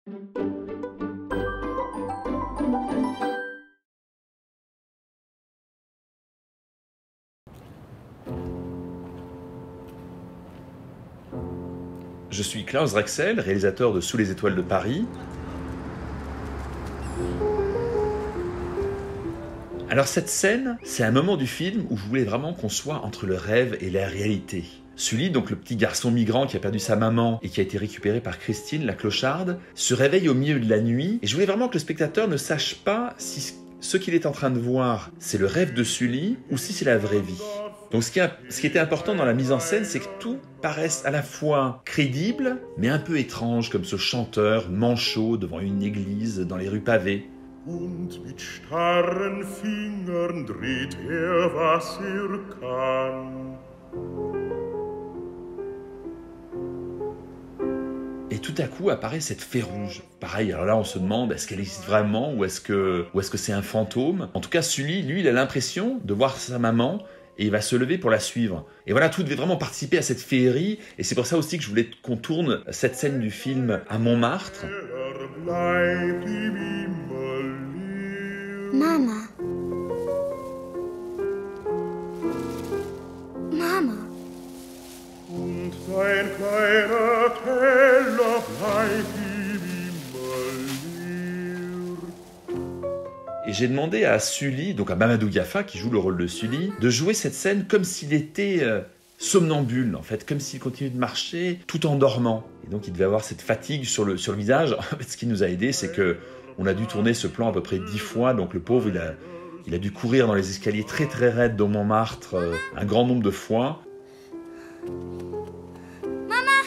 Je suis Klaus Drexel, réalisateur de Sous les étoiles de Paris. Alors cette scène, c'est un moment du film où je voulais vraiment qu'on soit entre le rêve et la réalité. Sully, donc le petit garçon migrant qui a perdu sa maman et qui a été récupéré par Christine, la clocharde, se réveille au milieu de la nuit et je voulais vraiment que le spectateur ne sache pas si ce qu'il est en train de voir, c'est le rêve de Sully ou si c'est la vraie vie. Donc ce qui était important dans la mise en scène, c'est que tout paraisse à la fois crédible, mais un peu étrange, comme ce chanteur manchot devant une église dans les rues pavées. Und mit starren Fingern dreht was kann. Et tout à coup apparaît cette fée rouge. Pareil, alors là on se demande, est-ce qu'elle existe vraiment ou est-ce que c'est un fantôme? En tout cas, Sully, lui, il a l'impression de voir sa maman et il va se lever pour la suivre. Et voilà, tout devait vraiment participer à cette féerie, et c'est pour ça aussi que je voulais qu'on tourne cette scène du film à Montmartre. Mama. Mama. Und sein kleiner Teller bleibt ihm immer leer. Et j'ai demandé à Sully, donc à Mamadou Diafa, qui joue le rôle de Sully, de jouer cette scène comme s'il était somnambule, en fait, comme s'il continuait de marcher tout en dormant. Et donc il devait avoir cette fatigue sur le visage. En fait, ce qui nous a aidé, c'est que on a dû tourner ce plan à peu près 10 fois, donc le pauvre, il a dû courir dans les escaliers très très raides de Montmartre un grand nombre de fois. Mama!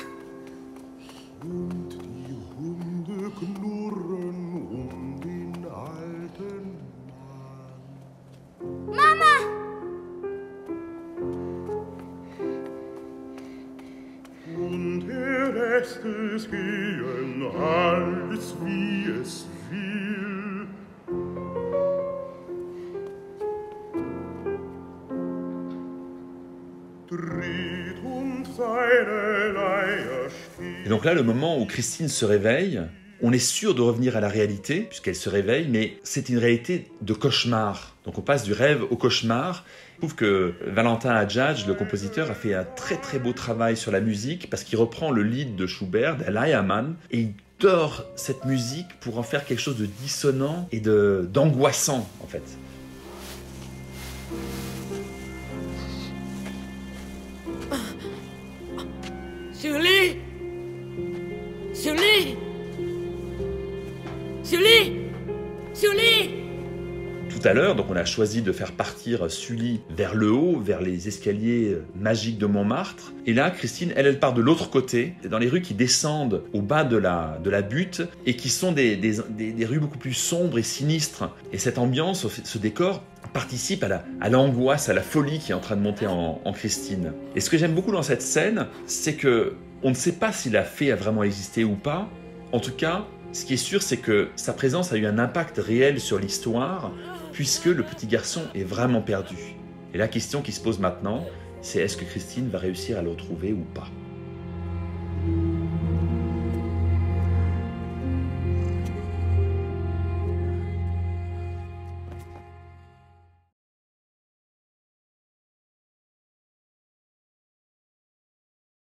Und die Hunde knurren den alten Mann. Mama! Und lässt es gehen, alles wie es will. Dreht und seine Leier steht. Et donc là, le moment où Christine se réveille, on est sûr de revenir à la réalité, puisqu'elle se réveille, mais c'est une réalité de cauchemar. Donc on passe du rêve au cauchemar. Je trouve que Valentin Hadjadj, le compositeur, a fait un très très beau travail sur la musique, parce qu'il reprend le lied de Schubert, d'Eli Hamann, et il dore cette musique pour en faire quelque chose de dissonant et d'angoissant, en fait. Sully! Sully! Sully! Sully! Tout à l'heure, donc on a choisi de faire partir Sully vers le haut, vers les escaliers magiques de Montmartre. Et là, Christine, elle part de l'autre côté, dans les rues qui descendent au bas de la butte et qui sont des rues beaucoup plus sombres et sinistres. Et cette ambiance, ce décor, participe à l'angoisse, à la folie qui est en train de monter en Christine. Et ce que j'aime beaucoup dans cette scène, c'est que on ne sait pas si la fée a vraiment existé ou pas. En tout cas, ce qui est sûr, c'est que sa présence a eu un impact réel sur l'histoire, puisque le petit garçon est vraiment perdu. Et la question qui se pose maintenant, c'est est-ce que Christine va réussir à le retrouver ou pas ?